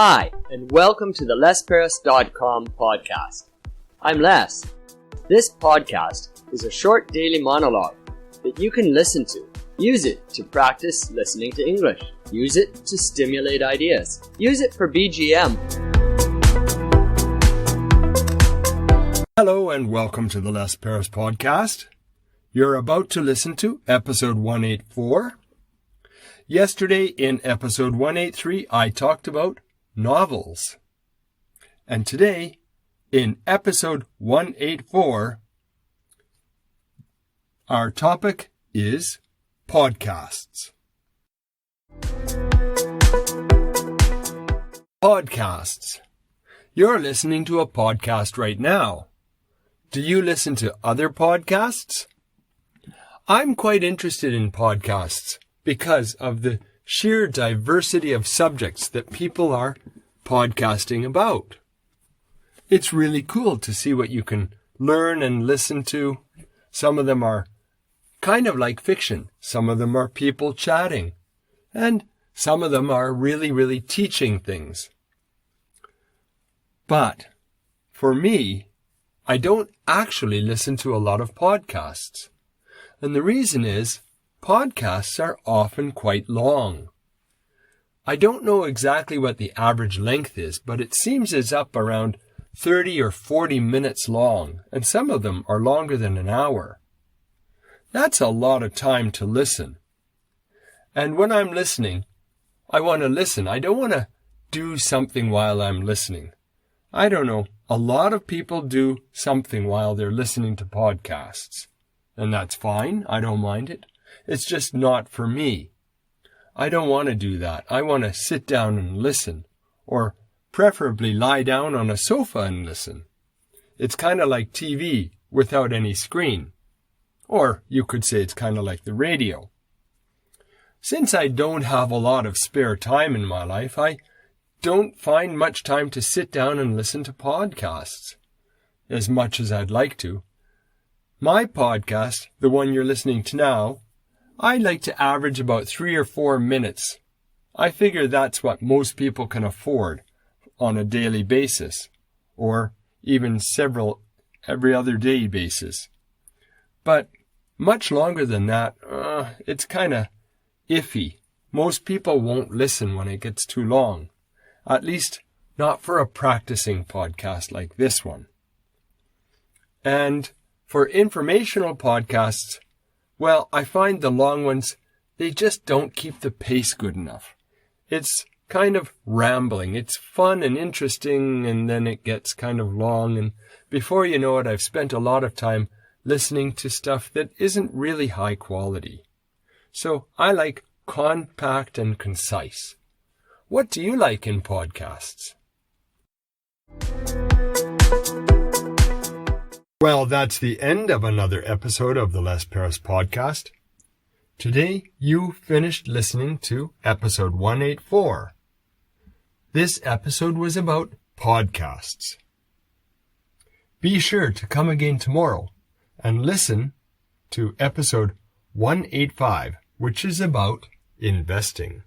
Hi, and welcome to the LesParis.com podcast. I'm Les. This podcast is a short daily monologue that you can listen to. Use it to practice listening to English. Use it to stimulate ideas. Use it for BGM. Hello and welcome to the Les Paris podcast. You're about to listen to episode 184. Yesterday in episode 183, I talked about novels. And today, in episode 184, our topic is podcasts. Podcasts. You're listening to a podcast right now. Do you listen to other podcasts? I'm quite interested in podcasts because of the sheer diversity of subjects that people are podcasting about. It's really cool to see what you can learn and listen to. Some of them are kind of like fiction. Some of them are people chatting. And some of them are really teaching things. But for me, I don't actually listen to a lot of podcasts. And the reason is, podcasts are often quite long. I don't know exactly what the average length is, but it seems it's up around 30 or 40 minutes long, and some of them are longer than an hour. That's a lot of time to listen. And when I'm listening, I want to listen. I don't want to do something while I'm listening. I don't know. A lot of people do something while they're listening to podcasts. And that's fine. I don't mind it. It's just not for me. I don't want to do that. I want to sit down and listen, or preferably lie down on a sofa and listen. It's kind of like TV without any screen. Or you could say it's kind of like the radio. Since I don't have a lot of spare time in my life, I don't find much time to sit down and listen to podcasts as much as I'd like to. My podcast, the one you're listening to now, I like to average about 3 or 4 minutes. I figure that's what most people can afford on a daily basis, or even every other day basis. But much longer than that, it's kind of iffy. Most people won't listen when it gets too long. At least not for a practicing podcast like this one. And for informational podcasts, well, I find the long ones, they just don't keep the pace good enough. It's kind of rambling. It's fun and interesting, and then it gets kind of long, and before you know it, I've spent a lot of time listening to stuff that isn't really high quality. So I like compact and concise. What do you like in podcasts? Well, that's the end of another episode of the Les Paris podcast. Today, you finished listening to episode 184. This episode was about podcasts. Be sure to come again tomorrow and listen to episode 185, which is about investing.